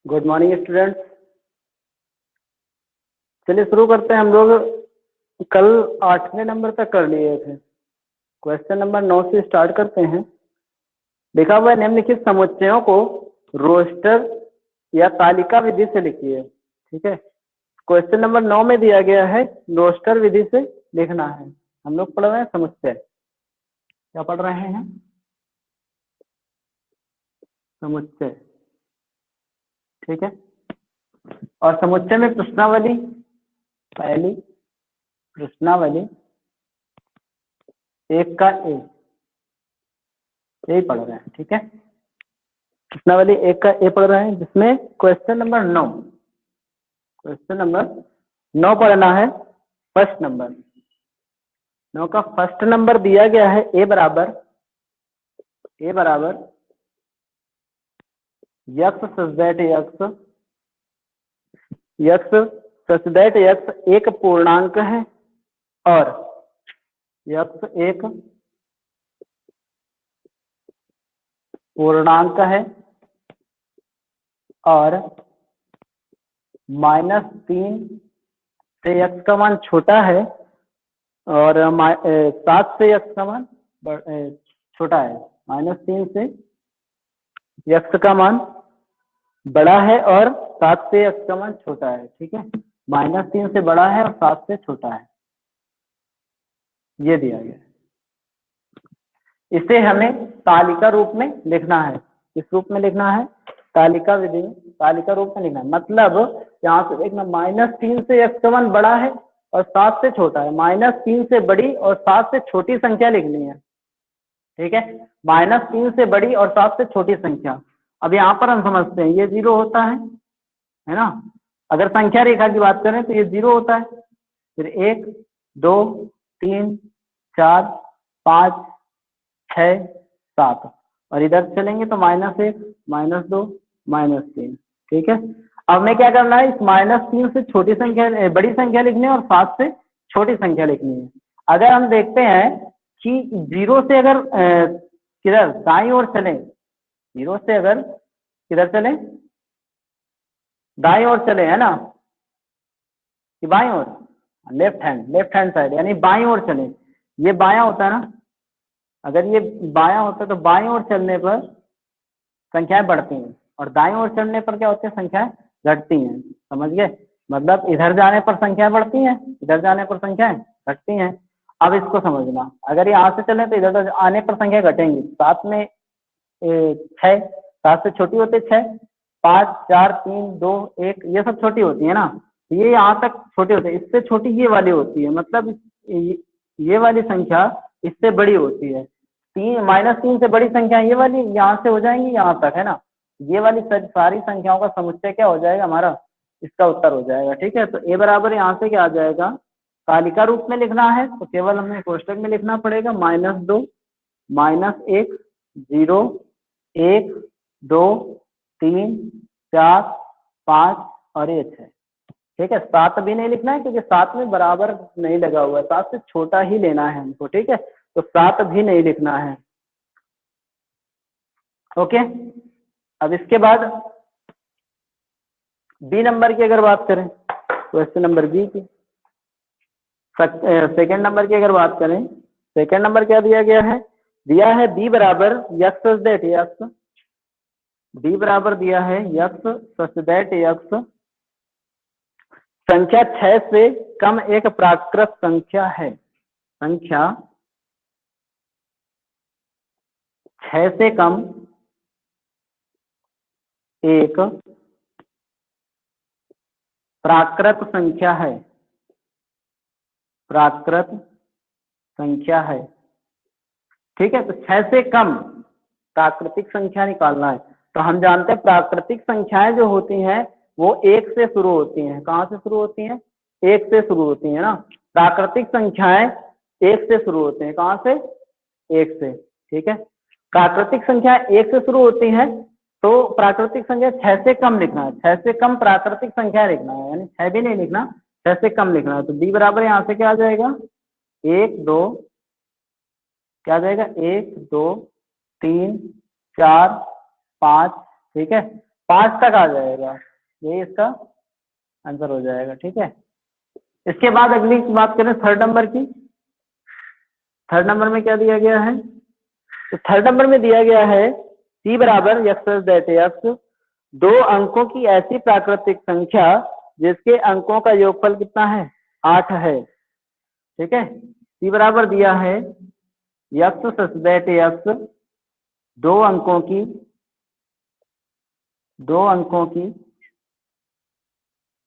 Good morning students. चलिए शुरू करते हैं। हम लोग कल 8वें नंबर तक कर लिए थे। क्वेश्चन नंबर 9 से स्टार्ट करते हैं। लिखा हुआ है निम्नलिखित समुच्चयों को रोस्टर या तालिका विधि से लिखिए। ठीक है, क्वेश्चन नंबर 9 में दिया गया है रोस्टर विधि से लिखना है। हम लोग पढ़ रहे हैं समुच्चय। क्या पढ़ रहे हैं? समुच्चय। ठीक है, और समुच्चय में प्रश्नावली, पहली प्रश्नावली एक का एक, यही पढ़ रहे हैं। ठीक है, प्रश्नावली एक का ए पढ़ रहे हैं, जिसमें क्वेश्चन नंबर 9 पढ़ना है। फर्स्ट नंबर 9 का फर्स्ट नंबर दिया गया है ए बराबर यक्स सच दैट यक्स एक पूर्णांक है और यक्स एक पूर्णांक है और -3 से यक्स का मान छोटा है और 7 से यक्स का मान छोटा है। -3 से यक्स का मान बड़ा है और 7 से यक्स का मान छोटा है। ठीक है, -3 से बड़ा है और 7 से छोटा है, ये दिया गया है। इसे हमें तालिका रूप में लिखना है। किस रूप में लिखना है? तालिका विधि में, तालिका रूप में लिखना है। मतलब यहाँ से देखना, -3 से यक्स का मान बड़ा है और 7 से छोटा है। -3 से बड़ी और 7 से छोटी संख्या लिखनी है। ठीक है, -3 से बड़ी और 7 से छोटी संख्या। अब यहाँ पर हम समझते हैं ये 0 होता है ना। अगर संख्या रेखा की बात करें तो ये 0 होता है। फिर 1 2 3 4 5 6 7 और इधर चलेंगे तो -1 -2 -3। ठीक है, अब मैं क्या करना है, इस -3 से छोटी संख्या बड़ी संख्या लिखनी है और 7 से छोटी संख्या लिखनी है। अगर हम देखते हैं कि 0 से अगर किधर दाईं ओर चले, 0 से अगर किधर चले, दाईं ओर चले, है ना, कि बाईं ओर, लेफ्ट हैंड साइड, यानी बाईं ओर चले। ये बायां होता है ना, अगर ये बायां होता है तो बाईं ओर चलने पर संख्याएं बढ़ती हैं और दाईं ओर चलने पर क्या होती है, संख्याएं घटती हैं। समझ गए? मतलब इधर जाने पर संख्याएं बढ़ती हैं, इधर जाने पर संख्याएं घटती हैं। अब इसको समझना, अगर यहाँ से चले तो इधर आने पर संख्या घटेंगी। 7 में 6, 7 से छोटी होती है 6, 5 4 3 2 1, ये सब छोटी होती है ना। ये यहाँ तक छोटी होती है, इससे छोटी ये वाली होती है। मतलब ये वाली संख्या इससे बड़ी होती है। -3 से बड़ी संख्या ये वाली यहाँ से हो जाएंगी यहाँ तक, है ना। ये वाली सारी संख्याओं का समुच्चय क्या हो जाएगा हमारा, इसका उत्तर हो जाएगा। ठीक है, तो ए बराबर यहाँ से क्या आ जाएगा, तालिका रूप में लिखना है तो केवल हमें कोष्टक में लिखना पड़ेगा। -2 -1 0 1 2 3 4 5 और ये 6। ठीक है, 7 भी नहीं लिखना है क्योंकि 7 में बराबर नहीं लगा हुआ है, 7 से छोटा ही लेना है हमको। ठीक है, तो 7 भी नहीं लिखना है। ओके, अब इसके बाद बी नंबर की अगर बात करें, क्वेश्चन नंबर बी की, सेकंड नंबर की अगर बात करें, सेकंड नंबर क्या दिया गया है? दिया है बी बराबर x such that x, B बराबर दिया है यक्स सच दैट यक्स संख्या 6 से कम एक प्राकृत संख्या है। संख्या 6 से कम एक प्राकृत संख्या है, प्राकृत संख्या है। ठीक है, तो 6 से कम प्राकृतिक संख्या निकालना है। तो हम जानते हैं प्राकृतिक संख्याएं जो होती हैं वो 1 से शुरू होती हैं। कहाँ से शुरू होती हैं? 1 से शुरू होती है ना। प्राकृतिक संख्याएं 1 से शुरू होते हैं। कहाँ से? 1 से। ठीक है, प्राकृतिक संख्या 1 से शुरू होती है तो प्राकृतिक संख्या 6 से कम लिखना है। 6 से कम प्राकृतिक संख्या लिखना है, यानी 6 भी नहीं लिखना, 6 से कम लिखना है। तो डी बराबर यहाँ से क्या आ जाएगा, 1 2, क्या आ जाएगा, 1 2 3 4 5। ठीक है, 5 तक आ जाएगा, यही इसका आंसर हो जाएगा। ठीक है, इसके बाद अगली बात करें थर्ड नंबर की। थर्ड नंबर में क्या दिया गया है? तो थर्ड नंबर में दिया गया है c बराबर x दैट x 2 अंकों की ऐसी प्राकृतिक संख्या जिसके अंकों का योगफल कितना है? 8 है। ठीक है, c बराबर दिया है x दैट x 2 अंकों की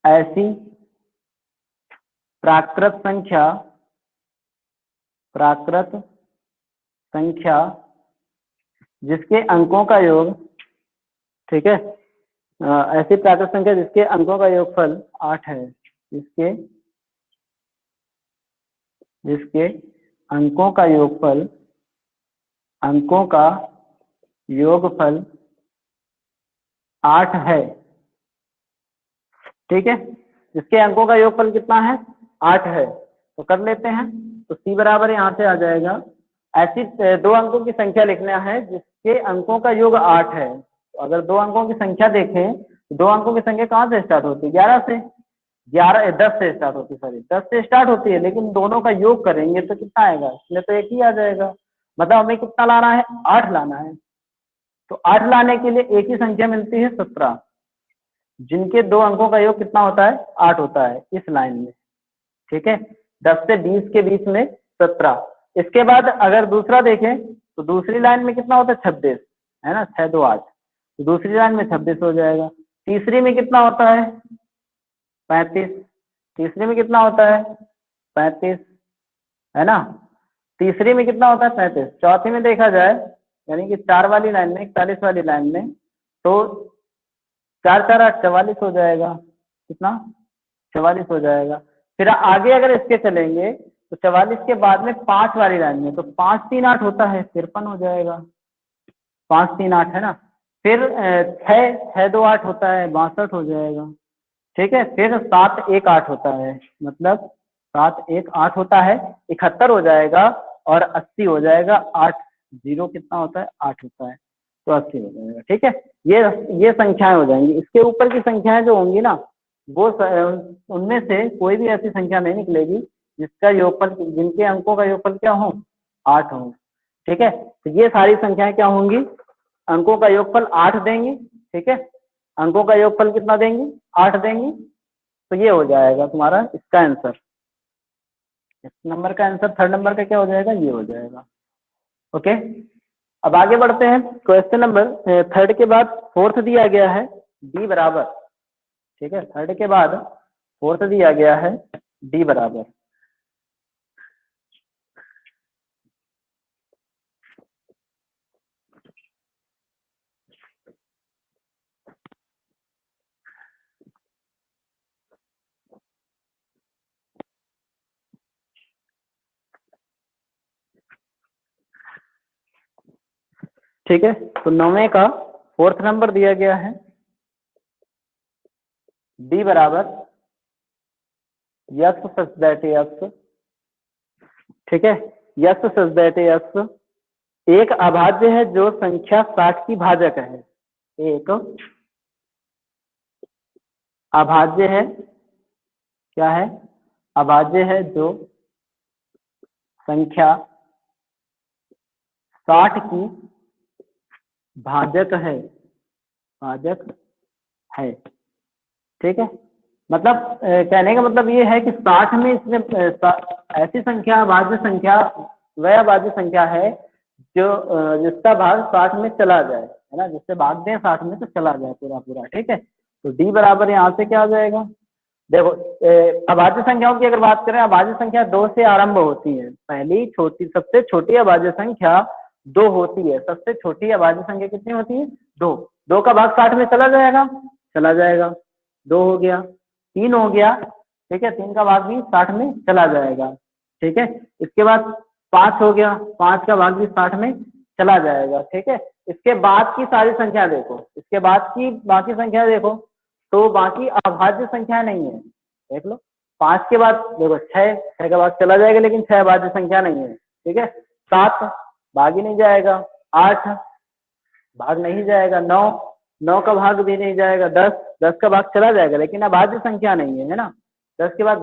ऐसी प्राकृत संख्या जिसके अंकों का योग, ठीक है, ऐसी प्राकृत संख्या जिसके अंकों का योगफल 8 है, जिसके अंकों का योगफल 8 है। ठीक है, जिसके अंकों का योगफल कितना है? 8 है। तो कर लेते हैं। तो c बराबर यहाँ से आ जाएगा, ऐसी 2 अंकों की संख्या लिखना है जिसके अंकों का योग 8 है। तो अगर 2 अंकों की संख्या देखें तो 2 अंकों की संख्या कहाँ से स्टार्ट होती है? 10 से स्टार्ट होती है, सॉरी 10 से स्टार्ट होती है, लेकिन दोनों का योग करेंगे तो कितना आएगा? इसमें तो एक ही आ जाएगा। मतलब हमें कितना लाना है? 8 लाना है। तो 8 लाने के लिए एक ही संख्या मिलती है 17, जिनके 2 अंकों का योग कितना होता है? 8 होता है इस लाइन में। ठीक है, 10 से 20 के बीच में 17। इसके बाद अगर दूसरा देखें तो दूसरी लाइन में कितना होता है? 26, है ना, 6 2 8। तो दूसरी लाइन में 26 हो जाएगा। तीसरी में कितना होता है? 35। तीसरी में कितना होता है? 35, है ना। तीसरी में कितना होता है? 35। चौथी में देखा जाए, यानी कि 4 वाली लाइन में, 41 वाली लाइन में, तो 4 4 8 44 हो जाएगा। कितना? 44 हो जाएगा। फिर आगे अगर इसके चलेंगे तो 44 के बाद में 5 वाली लाइन में, तो 5 3 8 होता है, 53 हो जाएगा। 5 3 8, है ना। फिर 6 2 8 होता है, 62 हो जाएगा। ठीक है, फिर 7 1 8 होता है, मतलब 7 1 8 होता है, 71 हो जाएगा और 80 हो जाएगा। 8 0 कितना होता है? 8 होता है, तो 80 हो जाएगा। ठीक है, ये संख्याएं हो जाएंगी। इसके ऊपर की संख्याएं जो होंगी ना, वो उनमें से कोई भी ऐसी संख्या नहीं निकलेगी जिसका योगफल, जिनके अंकों का योगफल क्या हो? 8 हो। ठीक है, तो ये सारी संख्याएं क्या होंगी? अंकों का योगफल 8 देंगी। ठीक है, अंकों का योगफल कितना देंगी? 8 देंगी। तो ये हो जाएगा तुम्हारा इसका आंसर। इस नंबर का आंसर थर्ड नंबर का क्या हो जाएगा? ये हो जाएगा। ओके, अब आगे बढ़ते हैं। क्वेश्चन नंबर थर्ड के बाद फोर्थ दिया गया है डी बराबर। ठीक है, थर्ड के बाद फोर्थ दिया गया है डी बराबर। ठीक है, तो 9वें का फोर्थ नंबर दिया गया है डी बराबर यक्स सच दैट यक्स। ठीक है, यक्स सच दैट यक्स एक अभाज्य है जो संख्या 60 की भाजक है। एक अभाज्य है, क्या है? अभाज्य है जो संख्या 60 की भाजक है, ठीक है। मतलब कहने का मतलब ये है कि 60 में इसमें ऐसी संख्या अभाज्य संख्या, वह अभाज्य संख्या है जो जिसका भाग 60 में चला जाए, है ना, जिससे भाग दें 60 में तो चला जाए पूरा पूरा। ठीक है, तो डी बराबर यहाँ से क्या आ जाएगा? देखो, अभाज्य संख्याओं की अगर बात करें, अभाज्य संख्या 2 से आरंभ होती है। पहली छोटी, सबसे छोटी अभाज्य संख्या 2 होती है। सबसे छोटी अभाज्य संख्या कितनी होती है? 2। 2 का भाग 60 में चला जाएगा, 2 हो गया। 3 हो गया, ठीक है, 3 का भाग भी 60 में चला जाएगा। ठीक है, इसके बाद 5 हो गया, 5 का भाग भी 60 में चला जाएगा। ठीक है, इसके बाद की सारी संख्या देखो, इसके बाद की बाकी संख्या देखो, तो बाकी अभाज्य संख्या नहीं है। देख लो, 5 के बाद देखो 6 का भाग चला जाएगा, लेकिन 6 अभाज्य संख्या नहीं है। ठीक है, 7 भाग ही नहीं जाएगा, 8 भाग नहीं जाएगा, 9 9 का भाग भी नहीं जाएगा, 10 का भाग चला जाएगा लेकिन अभाज्य संख्या नहीं है, है ना। 10 के बाद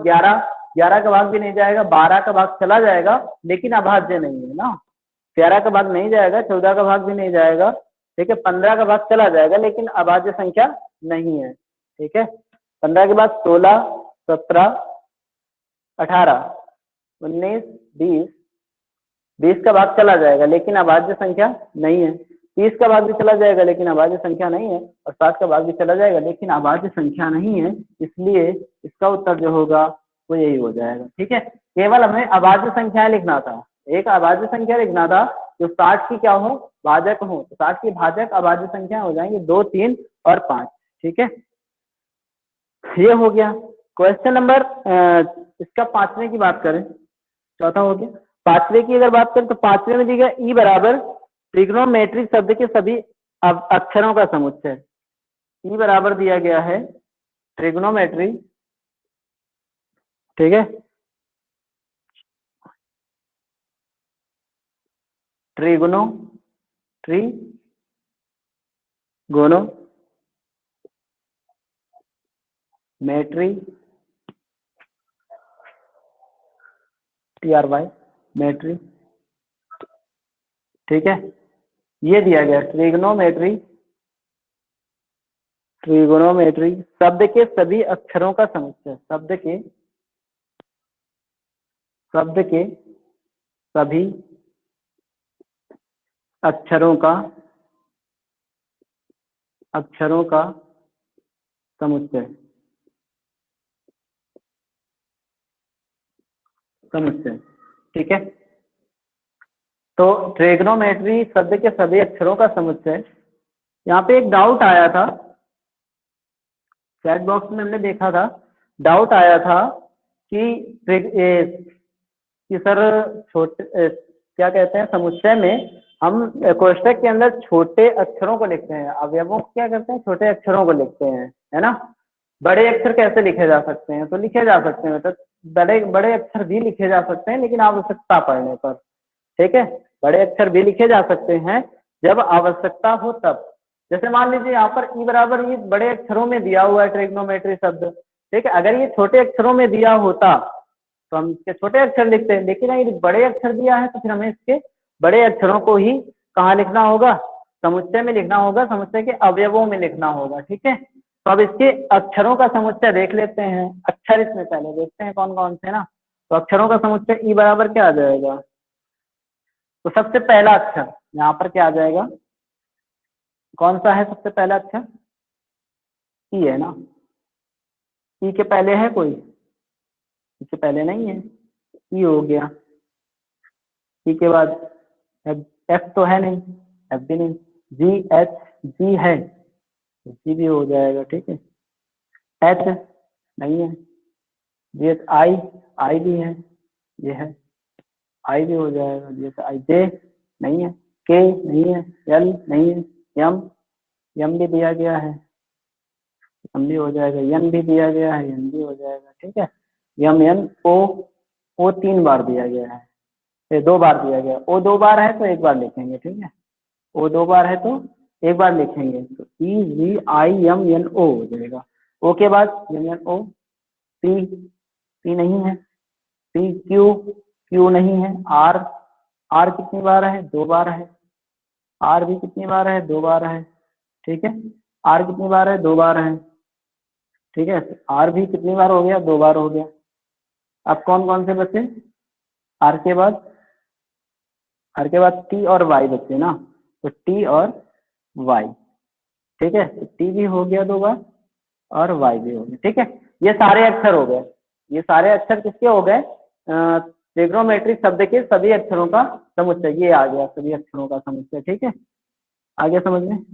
11 का भाग भी नहीं जाएगा, 12 का भाग चला जाएगा लेकिन अभाज्य नहीं है ना। 13 का भाग नहीं जाएगा, 14 का भाग भी नहीं जाएगा, ठीक है। 15 का भाग चला जाएगा लेकिन अभाज्य संख्या नहीं है, ठीक है। 15 के बाद 16, 17, 18, 19, 20, 20 का भाग चला जाएगा लेकिन अभाज्य संख्या नहीं है। 30 का भाग भी चला जाएगा लेकिन अभाज्य संख्या नहीं है, और 60 का भाग भी चला जाएगा लेकिन अभाज्य संख्या नहीं है, इसलिए इसका उत्तर जो होगा वो यही हो जाएगा, ठीक है। केवल हमें अभाज्य संख्याएं लिखना था, एक अभाज्य संख्या लिखना था जो 60 की क्या हो, भाजक हो। तो 60 की भाजक अभाज्य संख्या हो जाएंगे 2, 3 और 5, ठीक है। ये हो गया क्वेश्चन नंबर। इसका पांचवे की बात करें, चौथा हो गया। पांचवे की अगर बात करें तो पांचवे में दी गया ई बराबर ट्रिग्नोमेट्रिक शब्द के सभी अक्षरों का समुच्चय। ई बराबर दिया गया है ट्रिग्नोमेट्री, ठीक है, ट्रिगोनोमेट्री TRY मेट्री, ठीक है। ये दिया गया ट्रिग्नोमेट्री शब्द के सभी अक्षरों का समुच्चय, शब्द के सभी अक्षरों का समुच्चय, ठीक है। तो ट्रिग्नोमेट्री शब्द के सभी अक्षरों का समुच्चय, यहाँ पे एक डाउट आया था, चैट बॉक्स में हमने देखा था, डाउट आया था कि सर छोटे क्या कहते हैं, समुच्चय में हम कोष्ठक के अंदर छोटे अक्षरों को लिखते हैं, अवयवों को क्या करते हैं, छोटे अक्षरों को लिखते हैं, है ना। बड़े अक्षर कैसे लिखे जा सकते हैं, तो लिखे जा सकते हैं, मतलब बड़े अक्षर भी लिखे जा सकते हैं लेकिन आवश्यकता पड़ने पर, ठीक है। बड़े अक्षर भी लिखे जा सकते हैं जब आवश्यकता हो तब। जैसे मान लीजिए यहाँ पर ई बराबर ये बड़े अक्षरों में दिया हुआ है ट्रिग्नोमेट्री शब्द, ठीक है। अगर ये छोटे अक्षरों में दिया होता तो हम इसके छोटे अक्षर लिखते हैं, लेकिन अगर बड़े अक्षर दिया है तो फिर हमें इसके बड़े अक्षरों को ही कहाँ लिखना होगा, समुच्चय में लिखना होगा, समुच्चय के अवयवों में लिखना होगा, ठीक है। तो अब इसके अक्षरों का समुच्चय देख लेते हैं, अक्षर इसमें पहले देखते हैं कौन कौन से ना। तो अक्षरों का समुच्चय ई बराबर क्या आ जाएगा, तो सबसे पहला अक्षर यहाँ पर क्या आ जाएगा, कौन सा है सबसे पहला अक्षर, ई है ना। ई के पहले है कोई, इससे पहले नहीं है, ई हो गया। ई के बाद एफ तो है नहीं, एफ भी नहीं, जी है, जी भी हो जाएगा, ठीक है। एच नहीं है, जी एच, आई भी है, ये है, आई भी हो जाएगा, जी एच आई। जे नहीं है, के नहीं है, एल नहीं है, यम भी दिया गया है, यम भी हो जाएगा, यन भी दिया गया है, यन भी हो जाएगा, ठीक है। यम एन ओ 3 बार दिया गया है, 2 बार दिया गया, ओ 2 बार है तो 1 बार लिखेंगे, ठीक है। ओ 2 बार है तो 1 बार लिखेंगे, तो E V I M N O हो जाएगा। ओ के बाद एम एन ओ, पी नहीं है, पी क्यू नहीं है, आर कितनी बार है, 2 बार है, आर भी कितनी बार है, 2 बार है, ठीक है। आर कितनी बार है, 2 बार है, ठीक है। आर भी कितनी बार हो गया, 2 बार हो गया। अब कौन कौन से बचे, आर के बाद टी और वाई बचे ना, तो टी और वाई, ठीक है। तो टी भी हो गया 2 बार और वाई भी हो गया, ठीक है। ये सारे अक्षर हो गए, ये सारे अक्षर किसके हो गए, ट्रिग्नोमेट्रिक शब्द के सभी अक्षरों का समुच्चय, ये आ गया सभी अक्षरों का समुच्चय, ठीक है। आगे समझ में,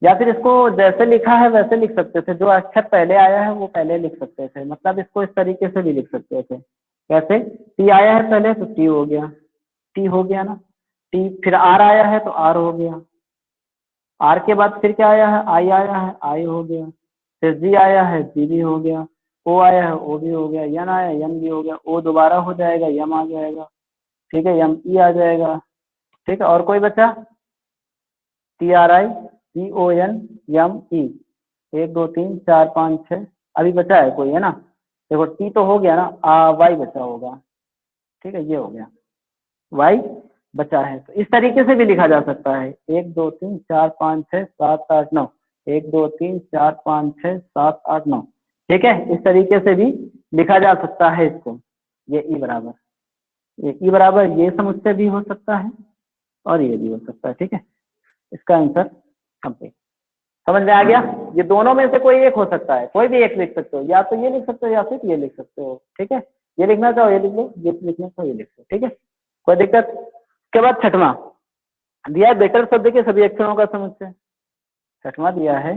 या फिर इसको जैसे लिखा है वैसे लिख सकते थे, जो अक्षर पहले आया है वो पहले लिख सकते थे, मतलब इसको इस तरीके से भी लिख सकते थे। कैसे, टी आया है पहले तो टी हो गया, टी हो गया ना, टी, फिर आर आया है तो आर हो गया, आर के बाद फिर क्या आया है, आई आया है, आई हो गया, फिर जी आया है, जी भी हो गया, ओ आया है, ओ भी हो गया, यन आया, यन भी हो गया, ओ दोबारा हो जाएगा, यम आ जाएगा, ठीक है, यम ई आ जाएगा, ठीक है। और कोई बचा, टी आर आई CONME, 1 2 3 4 5 6, अभी बचा है कोई, है ना? देखो टी तो हो गया ना, वाई बचा होगा, ठीक है, ये हो गया, वाई बचा है। तो इस तरीके से भी लिखा जा सकता है, 1 2 3 4 5 6 7 8 9, 1 2 3 4 5 6 7 8 9, ठीक है, इस तरीके से भी लिखा जा सकता है इसको। ये ई बराबर, ये ई बराबर ये समुच्चय भी हो सकता है और ये भी हो सकता है, ठीक है। इसका आंसर कंप्लीट, समझ में आ गया? ये दोनों में से कोई एक हो सकता है, कोई भी एक लिख सकते हो, या तो ये लिख सकते हो या फिर ये लिख सकते हो, ठीक है। ये लिखना चाहो ये लिख लो, ये लिखना चाहो ये लिख लो, ठीक है, कोई दिक्कत? उसके बाद छठवां दिया है, बेटर शब्द के सभी अक्षरों का समुच्चय। छठवां दिया है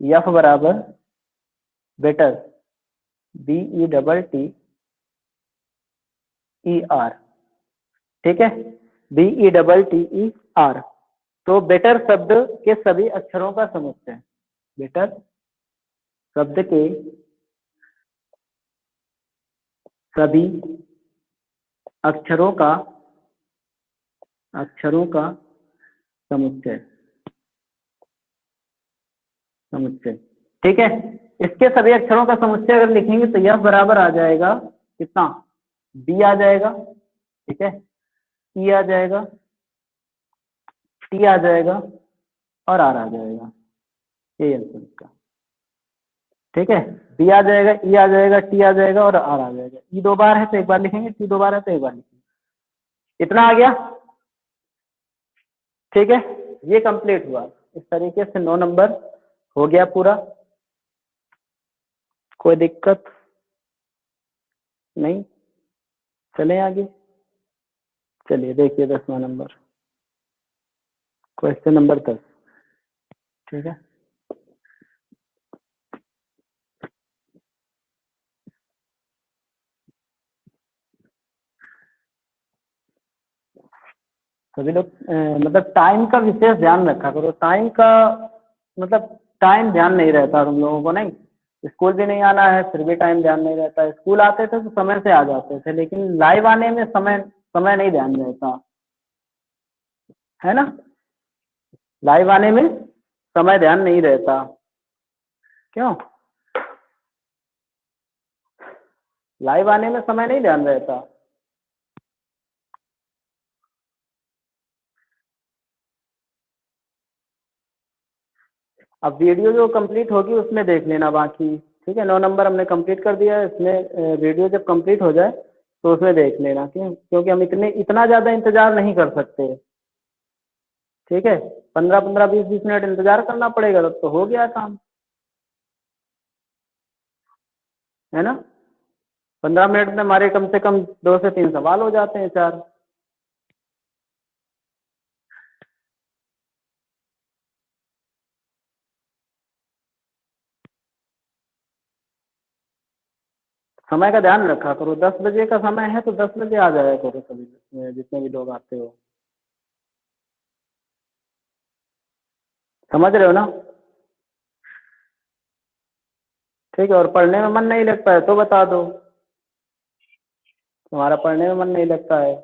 यफ बराबर बेटर, BETTER, ठीक है, BETTER। तो बेटर शब्द के सभी अक्षरों का समुच्चय, बेटर शब्द के सभी अक्षरों का समुच्चय, समुच्चय, ठीक है। इसके सभी अक्षरों का समुच्चय अगर लिखेंगे तो यह बराबर आ जाएगा कितना, बी आ जाएगा, ठीक है, ई आ जाएगा, टी आ जाएगा और आर आ जाएगा, ये आंसर इसका, ठीक है। बी आ जाएगा, ई आ जाएगा, टी आ जाएगा और आर आ जाएगा। ई 2 बार है तो एक बार लिखेंगे, टी 2 बार है तो एक बार लिखेंगे। इतना आ गया, ठीक है, ये कंप्लीट हुआ। इस तरीके से 9 नंबर हो गया पूरा, कोई दिक्कत नहीं, चलें आगे। चलिए देखिए 10वां नंबर, क्वेश्चन नंबर 10, ठीक है। सभी लोग मतलब टाइम का विशेष ध्यान रखा करो, टाइम का मतलब टाइम ध्यान नहीं रहता तुम लोगों को, नहीं स्कूल भी नहीं आना है फिर भी टाइम ध्यान नहीं रहता। स्कूल आते थे तो समय से आ जाते थे, लेकिन लाइव आने में समय समय नहीं ध्यान रहता, है ना? लाइव आने में समय ध्यान नहीं रहता, क्यों? लाइव आने में समय नहीं ध्यान रहता। अब वीडियो जो कंप्लीट होगी उसमें देख लेना बाकी, ठीक है। 9 नंबर हमने कंप्लीट कर दिया है, इसमें वीडियो जब कंप्लीट हो जाए तो उसमें देख लेना, क्यों? क्योंकि हम इतना ज़्यादा इंतजार नहीं कर सकते, ठीक है। 15-15 20-20 मिनट इंतजार करना पड़ेगा तब तो हो गया काम, है ना? 15 मिनट में हमारे कम से कम 2 से 3 सवाल हो जाते हैं, 4। समय का ध्यान रखा करो, 10 बजे का समय है तो 10 बजे आ जाया करो सभी, जितने भी लोग आते हो, समझ रहे हो ना? ठीक है। और पढ़ने में मन नहीं लगता है तो बता दो, तुम्हारा पढ़ने में मन नहीं लगता है,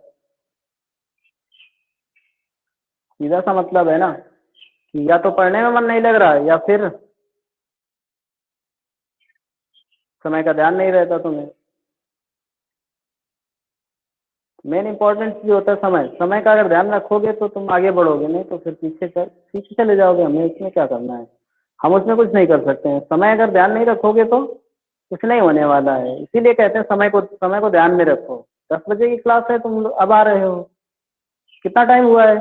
सीधा सा मतलब है ना कि या तो पढ़ने में मन नहीं लग रहा है या फिर समय का ध्यान नहीं रहता तुम्हें। मेन इंपॉर्टेंट चीज होता है समय, समय का अगर ध्यान रखोगे तो तुम आगे बढ़ोगे, नहीं तो फिर पीछे चले जाओगे। हमें इसमें क्या करना है, हम उसमें कुछ नहीं कर सकते हैं। समय अगर ध्यान नहीं रखोगे तो कुछ नहीं होने वाला है, इसीलिए कहते हैं समय को ध्यान में रखो। 10 बजे की क्लास है, तुम लोग अब आ रहे हो, कितना टाइम हुआ है?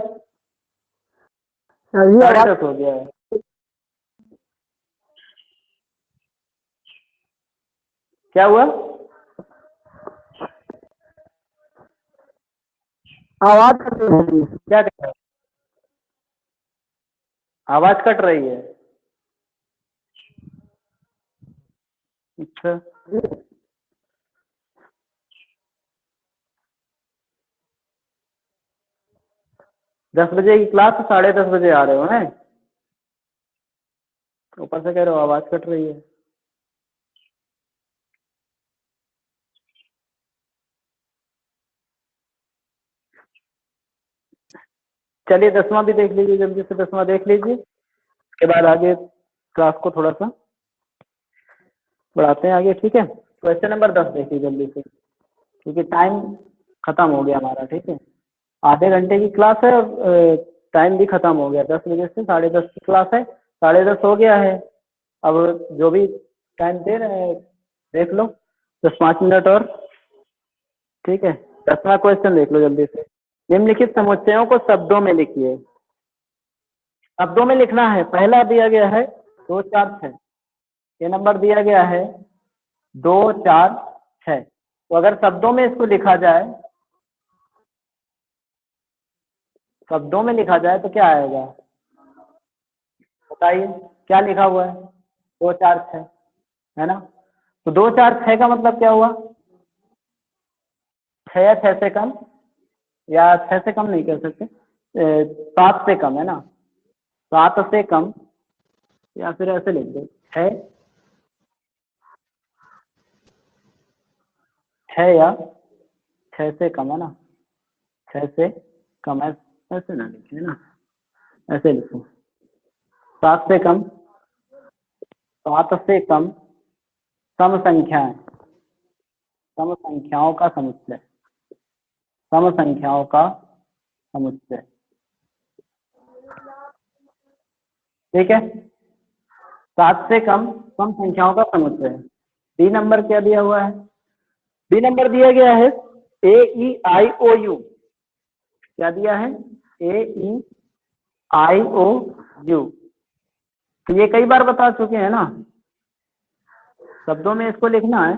अभी 10:30 हो गया है। क्या हुआ? आवाज कट रही है। क्या कह रहे हो? आवाज कट रही है, अच्छा। 10 बजे की क्लास तो 10:30 बजे आ रहे हो, हैं? ऊपर से कह रहे हो आवाज कट रही है। चलिए 10वां भी देख लीजिए, जल्दी से 10वां देख लीजिए। उसके बाद आगे क्लास को थोड़ा सा बढ़ाते हैं आगे, ठीक है। क्वेश्चन नंबर 10 देखिए जल्दी से, क्योंकि टाइम खत्म हो गया हमारा, ठीक है। आधे घंटे की क्लास है और टाइम भी खत्म हो गया, 10 बजे से 10:30 की क्लास है, 10:30 हो गया है। अब जो भी टाइम दे रहे हैं देख लो, 10-5 मिनट और, ठीक है। 10वां क्वेश्चन देख लो जल्दी से। निम्नलिखित समुच्चयों को शब्दों में लिखिए। शब्दों में लिखना है। पहला दिया गया है 2 4 6, ये नंबर दिया गया है 2 4 6। तो अगर शब्दों में इसको लिखा जाए, शब्दों में लिखा जाए तो क्या आएगा बताइए, क्या लिखा हुआ है? 2 4 6, है ना। तो 2 4 6 का मतलब क्या हुआ? 6 या 6 से कम, या 6 से कम नहीं कह सकते, 7 से कम, है ना। 7 से कम, या फिर ऐसे लिख दो 6 या 6 से कम, है ना। 6 से कम, ऐसे ना लिखे, है ना, ऐसे लिखो। 7 से कम, 7 से कम सम संख्याएं, सम संख्याओं का समुच्चय, सम संख्याओं का समुच्चय, ठीक है। 7 से कम सम संख्याओं का समुच्चय। बी नंबर क्या दिया हुआ है? बी नंबर दिया गया है AEIOU। क्या दिया है? AEIOU। तो ये कई बार बता चुके हैं ना। शब्दों में इसको लिखना है।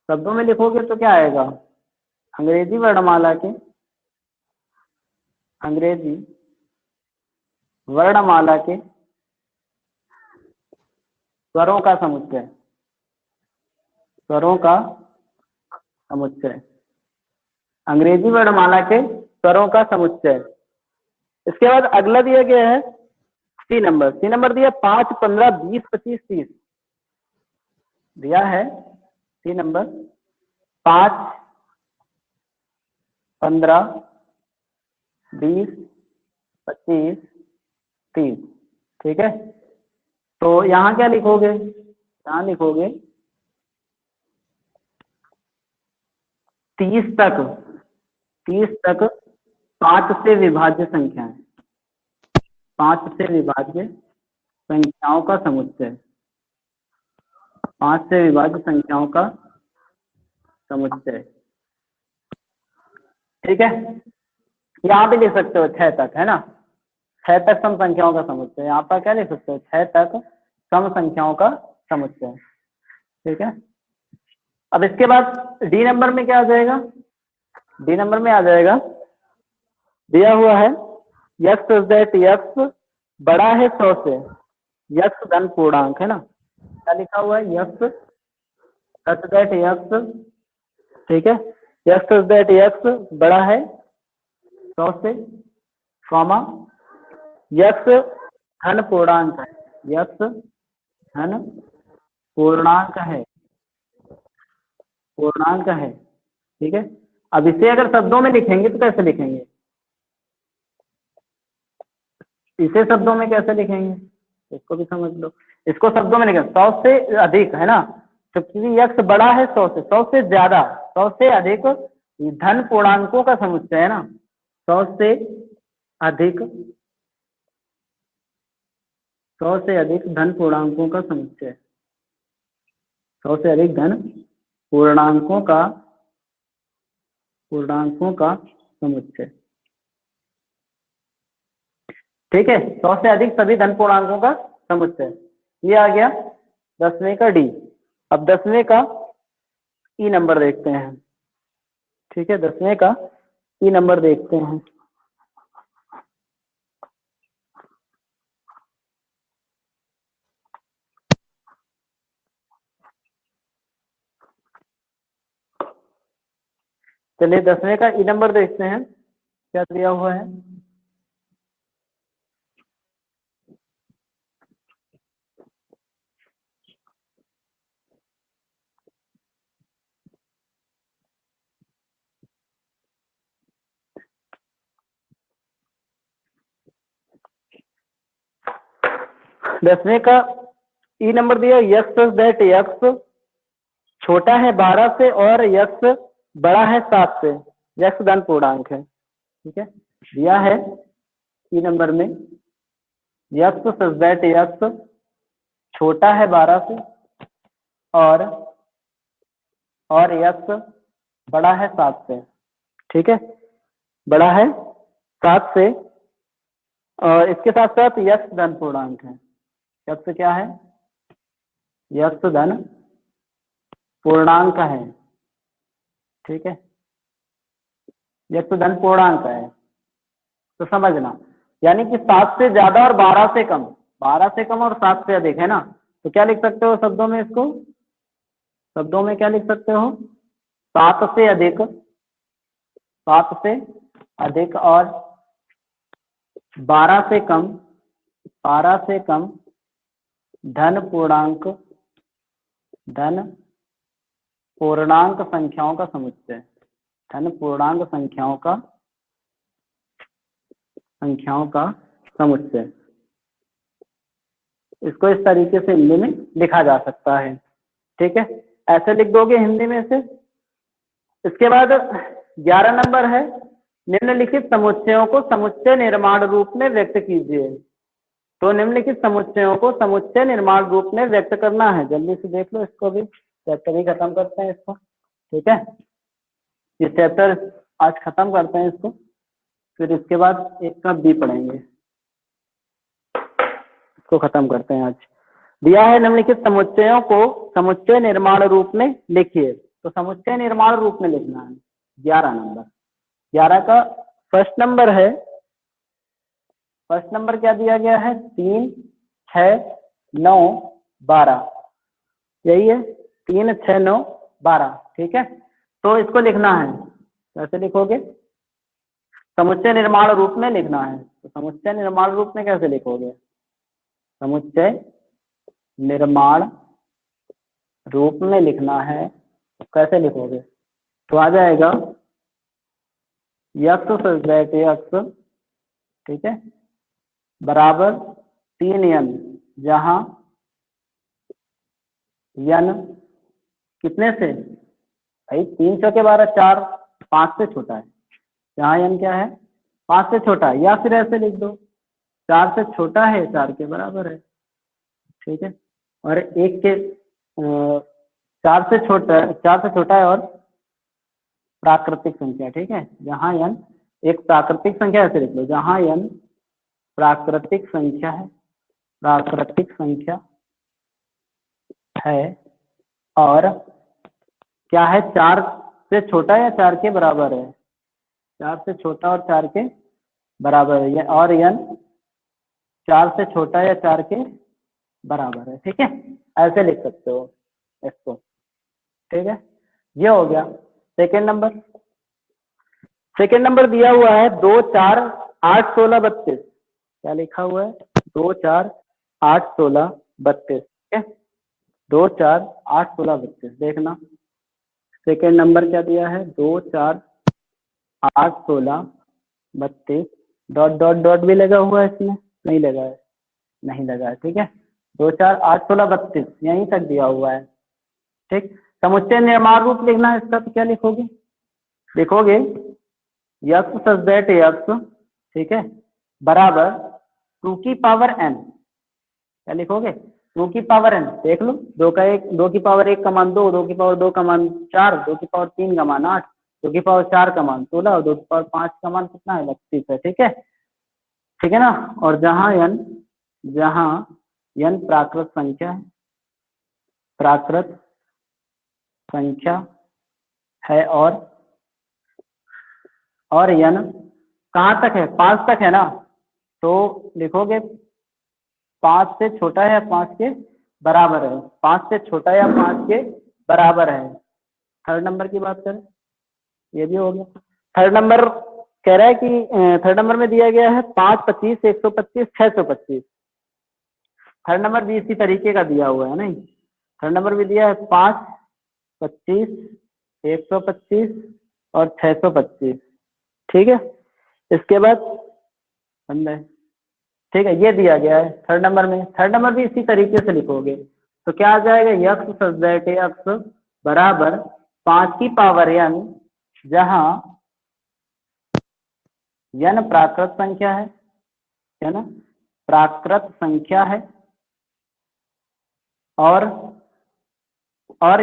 शब्दों में लिखोगे तो क्या आएगा? अंग्रेजी वर्णमाला के, अंग्रेजी वर्णमाला के स्वरों का समुच्चय, स्वरों का समुच्चय, अंग्रेजी वर्णमाला के स्वरों का समुच्चय। इसके बाद अगला दिया गया है सी नंबर। सी नंबर दिया 5 15 20 25 30 दिया है। सी नंबर 5 15 20 25 30, ठीक है। तो यहाँ क्या लिखोगे? यहाँ लिखोगे 30 तक, 30 तक 5 से विभाज्य संख्याएं, 5 से विभाज्य संख्याओं का समुच्चय, 5 से विभाज्य संख्याओं का समुच्चय, ठीक है। यहाँ भी लिख सकते हो 6 तक, है ना। 6 तक सम संख्याओं का समुच्चय। यहाँ पर क्या लिख सकते हो? 6 तक सम संख्याओं का समुच्चय, ठीक है। अब इसके बाद डी नंबर में क्या आ जाएगा? डी नंबर में आ जाएगा, दिया हुआ है यक्स दैट यक्स बड़ा है 100 से, यक्स धन पूर्णांक, है ना। क्या लिखा हुआ है? यक्स सच दैट यक्स, ठीक है। यक्स दैट यक्स बड़ा है 100 से, कॉमा यक्स धन पूर्णांक है, यक्स धन पूर्णांक है, पूर्णांक है, ठीक है। अब इसे अगर शब्दों में लिखेंगे तो कैसे लिखेंगे? इसे शब्दों में कैसे लिखेंगे इसको भी समझ लो। इसको शब्दों में लिखेंगे 100 से अधिक, है ना। तो क्योंकि यक्स बड़ा है 100 से, 100 से ज्यादा, 100 से अधिक धन पूर्णांकों का समुच्चय, है ना। 100 से अधिक, 100 से अधिक धन पूर्णांकों का समुच्चय, 100 से अधिक धन पूर्णांकों का, पूर्णांकों का समुच्चय, ठीक है। 100 से अधिक सभी धन पूर्णांकों का समुच्चय। ये आ गया 10वें का डी। अब 10वें का ई नंबर देखते हैं, ठीक है। 10वें का ई नंबर देखते हैं। चलिए 10वें का ई नंबर देखते हैं क्या दिया हुआ है। 10वें का ई नंबर दिया, यक्स दैट यक्स छोटा है 12 से और यक्स बड़ा है 7 से, यक्स धन पूर्णांक है। ठीक है, दिया है ई नंबर में यक्स सच दैट यक्स छोटा है 12 से और यक्स बड़ा है 7 से। ठीक है, बड़ा है 7 से और इसके साथ साथ यक्स धन पूर्णांक है। यक्स क्या है? यक्स धन पूर्णांक है। ठीक है, यक्स धन पूर्णांक है तो समझना, यानी कि 7 से ज्यादा और 12 से कम, 12 से कम और 7 से अधिक है ना, तो क्या लिख सकते हो शब्दों में? इसको शब्दों में क्या लिख सकते हो? 7 से अधिक, 7 से अधिक और 12 से कम, 12 से कम धन पूर्णांक संख्याओं का समुच्चय, धन पूर्णांक संख्याओं का समुच्चय। इसको इस तरीके से हिंदी में लिखा जा सकता है। ठीक है, ऐसे लिख दोगे हिंदी में से। इसके बाद 11 नंबर है, निम्नलिखित समुच्चयों को समुच्चय निर्माण रूप में व्यक्त कीजिए। तो निम्नलिखित समुच्चयों को समुच्चय निर्माण रूप में व्यक्त करना है। जल्दी से देख लो इसको भी, चैप्टर ही खत्म करते हैं इसको। ठीक है, ये चैप्टर आज खत्म करते हैं इसको, फिर इसके बाद एक का बी पढ़ेंगे, इसको खत्म करते हैं आज। दिया है निम्नलिखित समुच्चयों को समुच्चय निर्माण रूप में लिखिए। तो समुच्चय निर्माण रूप में लिखना है 11 नंबर। 11 का फर्स्ट नंबर है, फर्स्ट नंबर क्या दिया गया है? 3, 6, 9, 12, यही है 3, 6, 9, 12। ठीक है, तो इसको लिखना है, कैसे लिखोगे? समुच्चय निर्माण रूप में लिखना है। तो समुच्चय निर्माण रूप में कैसे लिखोगे? समुच्चय निर्माण रूप में लिखना है, तो कैसे लिखोगे? तो आ जाएगा यक्स सच दैट यक्स, ठीक है, बराबर 3n, जहां n कितने से? भाई 3 चौके 12, 4, 5 से छोटा है। यहाँ n क्या है? 5 से छोटा है, या फिर ऐसे लिख दो 4 से छोटा है, 4 के बराबर है। ठीक है, और 1 के 4 से छोटा है और प्राकृतिक संख्या। ठीक है, जहां n एक प्राकृतिक संख्या, ऐसे लिख लो, जहां n प्राकृतिक संख्या है और क्या है? 4 से छोटा या 4 के बराबर है, 4 से छोटा और 4 के बराबर है, और n 4 से छोटा या 4 के बराबर है। ठीक है, ऐसे लिख सकते हो इसको। ठीक है, ये हो गया सेकेंड नंबर। सेकेंड नंबर दिया हुआ है 2, 4, 8, 16, 32। क्या लिखा हुआ है? 2, 4, 8, 16, 32। ठीक है, 2, 4, 8, 16, 32। देखना सेकेंड नंबर क्या दिया है? 2, 4, 8, 16, 32। डॉट डॉट डॉट भी लगा हुआ है इसमें? नहीं लगा है, नहीं लगा है। ठीक है, 2, 4, 8, 16, 32 यहीं तक दिया हुआ है। ठीक, समुच्चय निर्माण रूप लिखना है इसका, तो क्या लिखोगे? लिखोगे यक्स सच दैट यक्स, ठीक है, बराबर 2 की पावर n। क्या लिखोगे? 2 की पावर n। देख लो, 2 की पावर 1 का मान 2, 2 की पावर 2 का मान 4, 2 की पावर 3 का मान 8, 2 की पावर 4 का मान 16 और 2 की पावर 5 का मान कितना है? 32 है। ठीक है, ठीक है ना। और जहां n प्राकृत संख्या है और n कहाँ तक है? 5 तक है ना, तो लिखोगे 5 से छोटा है या 5 के बराबर है, 5 से छोटा या 5 के बराबर है। थर्ड नंबर की बात करें, ये भी हो गया। थर्ड नंबर कह रहा है कि थर्ड नंबर में दिया गया है 5, 25, 125, 625। थर्ड नंबर भी इसी तरीके का दिया हुआ है। नहीं, थर्ड नंबर भी दिया है 5, 25, 125 और 625। ठीक है, इसके बाद ठीक है, ये दिया गया है थर्ड नंबर में। थर्ड नंबर भी इसी तरीके से लिखोगे तो क्या आ जाएगा, यक्स सच दैट यक्स बराबर 5 की पावर n, जहां n प्राकृत संख्या है ना, प्राकृत संख्या है, और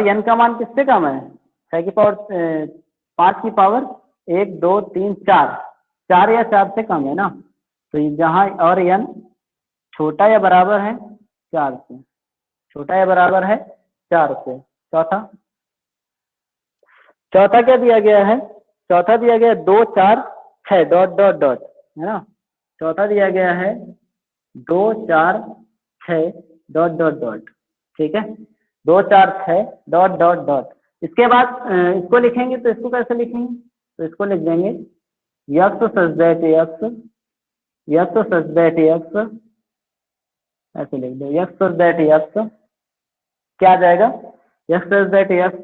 n का मान किससे कम है, 6 की पावर 5 की पावर 1 2 3 4, 4 या 4 से कम है ना, तो जहां और n छोटा या बराबर है 4 से, छोटा या बराबर है 4 से। चौथा क्या दिया गया है, चौथा दिया गया है 2 4 6 डॉट डॉट डॉट, है ना, चौथा दिया गया है 2 4 6 डॉट डॉट डॉट, ठीक है, 2 4 6 डॉट डॉट डॉट। इसके बाद इसको लिखेंगे तो इसको कैसे लिखेंगे, तो इसको लिख देंगे x such that x, x such that x, ऐसे लिख दो यक्स सच दैट यक्स, क्या आ जाएगा, यक्स सच दैट यक्स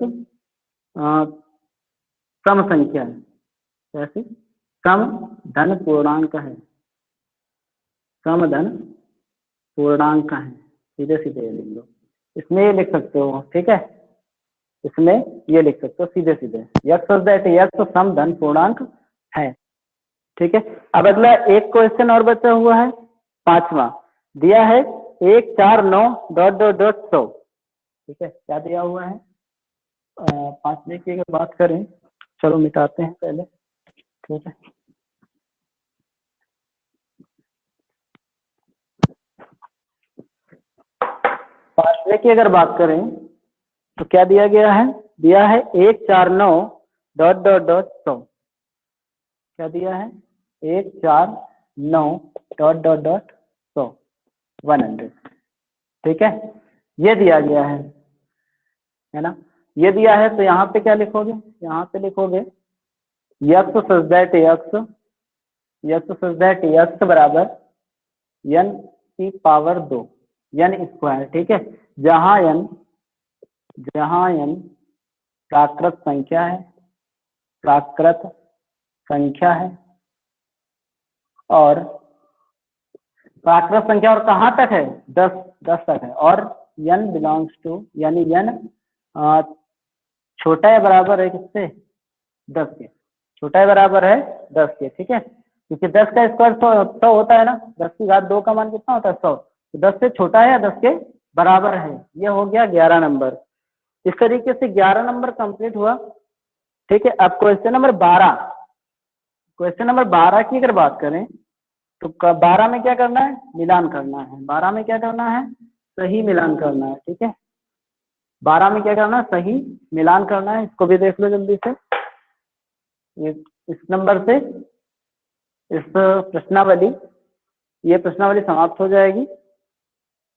सम संख्या है, कैसे, सम धन पूर्णांक है, सम धन पूर्णांक है, सीधे सीधे लिख दो, इसमें ये लिख सकते हो, ठीक है, इसमें ये लिख सकते हो सीधे सीधे, यक्स सच दैट यक्स सम धन पूर्णांक है, ठीक है। अब अगला एक क्वेश्चन और बचा हुआ है, 5वां दिया है 1 4 9 डॉट डॉट डॉट 100, ठीक है, क्या दिया हुआ है, 5वें की अगर बात करें, चलो मिटाते हैं पहले, ठीक है, पांचवे की अगर बात करें तो क्या दिया गया है, दिया है 1 4 9 डॉट डॉट डॉट 100, क्या दिया है 1 4 9 डॉट डॉट डॉट 100, 100, ठीक है, ये दिया गया है ना, ये दिया है, तो यहाँ पे क्या लिखोगे, यहाँ पे लिखोगे x such that x, x such that x बराबर n की पावर 2 n स्क्वायर, ठीक है, जहां n प्राकृत संख्या है, प्राकृत संख्या है, और प्राकृत संख्या और कहाँ तक है, 10 तक है, और n बिलोंग्स टू, यानी n छोटा या बराबर है किससे, 10 के, छोटा या बराबर है 10 के, ठीक है, क्योंकि 10 का स्क्वायर 100 होता है ना, 10 की घात 2 का मान कितना होता है 100, तो 10 से छोटा है या 10 के बराबर है, ये हो गया 11 नंबर। इस तरीके से 11 नंबर कंप्लीट हुआ, ठीक है। अब क्वेश्चन नंबर 12, क्वेश्चन नंबर 12 की अगर बात करें तो 12 में क्या करना है, मिलान करना है, 12 में क्या करना है, सही मिलान करना है, ठीक है, 12 में क्या करना है, सही मिलान करना है, इसको भी देख लो जल्दी से, ये इस नंबर से इस प्रश्नावली, ये प्रश्नावली समाप्त हो जाएगी,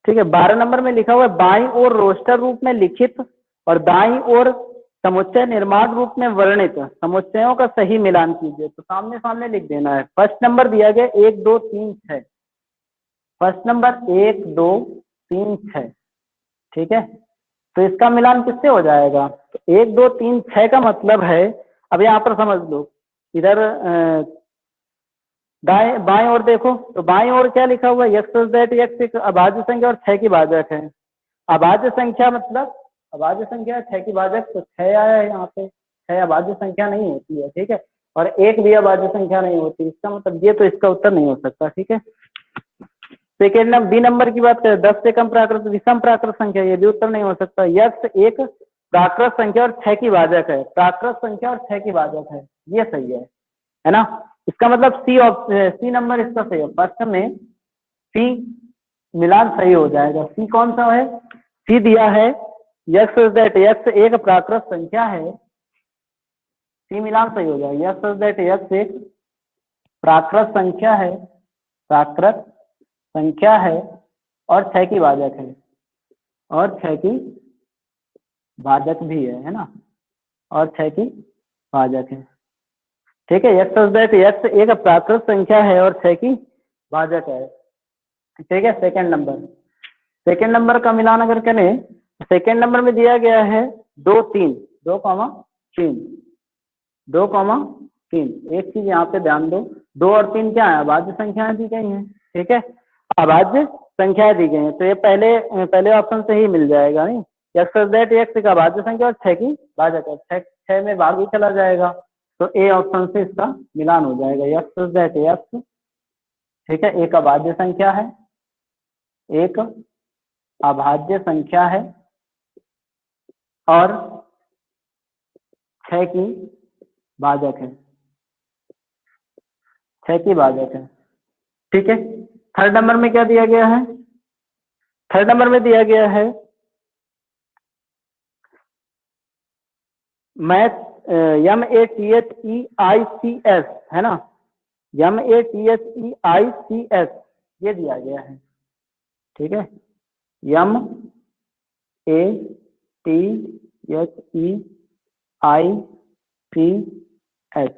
ठीक है। 12 नंबर में लिखा हुआ है बाईं ओर रोस्टर रूप में लिखित और दाईं ओर समुच्चय निर्माण रूप में वर्णित समुच्चयों का सही मिलान कीजिए, तो सामने सामने लिख देना है। फर्स्ट नंबर दिया गया 1 2 3 6, फर्स्ट नंबर 1 2 3 6, ठीक है, तो इसका मिलान किससे हो जाएगा, तो 1 2 3 6 का मतलब है, अब यहाँ पर समझ लो, इधर दाएं बाएं ओर देखो, तो बाएं ओर क्या लिखा हुआ है, यक्स दैट यक्स एक अभाज्य संख्या और 6 की भाजक है, अभाज्य संख्या मतलब अभाज्य संख्या 6 की भाजक, तो 6 आया है यहाँ पे, 6 अभाज्य संख्या नहीं होती है, ठीक है, और 1 भी अभाज्य संख्या नहीं होती, इसका मतलब ये, तो इसका उत्तर नहीं हो सकता, ठीक है। सेकेंड नंबर बी नंबर की बात करें, 10 से कम प्राकृत विषम प्राकृत संख्या, ये भी उत्तर नहीं हो सकता, यक्स एक प्राकृत संख्या और 6 की भाजक है, प्राकृत संख्या और 6 की भाजक है, ये सही है ना, इसका मतलब सी नंबर इसका सही है, फर्स्ट में सी मिलान सही हो जाएगा। सी कौन सा है, सी दिया है यक्स दैट यक्स एक प्राकृत संख्या है, सी मिलान सही हो जाएगा, यक्स दैट यक्स एक प्राकृत संख्या है, प्राकृत संख्या है और 6 की भाजक है, और 6 की भाजक भी है ना, और 6 की भाजक है, ठीक है, यक्स दैट यक्स एक प्राकृत संख्या है और 6 की भाजक है, ठीक है। सेकेंड नंबर का मिलान अगर करें, सेकेंड नंबर में दिया गया है 2 3 2 3 2 3, एक चीज यहाँ पे ध्यान दो, 2 और 3 क्या है, अभाज्य संख्याएं दी गई हैं, ठीक है, अभाज्य संख्याएं दी गई हैं, तो ये पहले ऑप्शन से ही मिल जाएगा नहीं। एक्स दैट एक्स का भाज्य संख्या और 6 की भाजक है, 6 में भाग ही चला जाएगा, तो ए ऑप्शन से इसका मिलान हो जाएगा। एक्स दैट एक्स, ठीक है, एक अभाज्य संख्या है, एक अभाज्य संख्या है और 6 की भाजक है, 6 की भाजक है, ठीक है। थर्ड नंबर में क्या दिया गया है? थर्ड नंबर में दिया गया है मैथ MATHEICS, है ना, MATHEICS ये दिया गया है, ठीक है, MATHEICS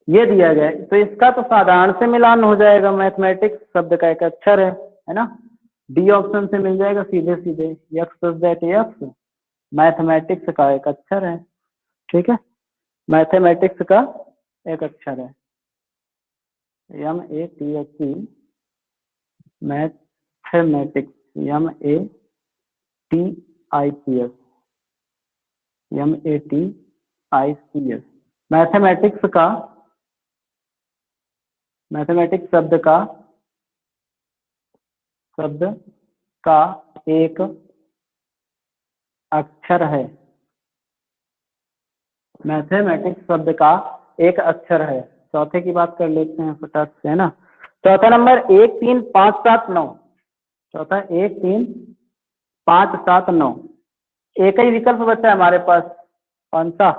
ये दिया गया है। तो इसका तो साधारण से मिलान हो जाएगा, मैथमेटिक्स शब्द का एक अक्षर है ना, डी ऑप्शन से मिल जाएगा सीधे सीधे। एक्स दैट एक्स मैथमेटिक्स का एक अक्षर है, ठीक है, मैथमेटिक्स का एक अक्षर है, MATHE मैथमेटिक्स, MATICS मैथमेटिक्स शब्द का एक अक्षर है, मैथमेटिक्स शब्द का एक अक्षर है। चौथे की बात कर लेते हैं फटाक से, है ना। चौथा नंबर 1 3 5 7 9, चौथा 1 3 5 7 9, एक ही विकल्प बचा है हमारे पास, कौन सा?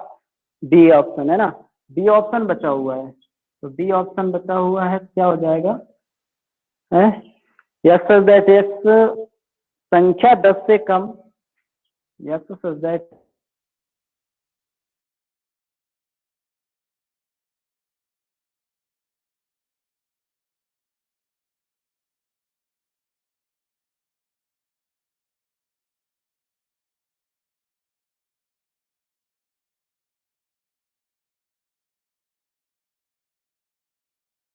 डी ऑप्शन, है ना, डी ऑप्शन बचा हुआ है, तो डी ऑप्शन बचा हुआ है, क्या हो जाएगा? एक्स दैट एक्स संख्या 10 से कम, एक्स दैट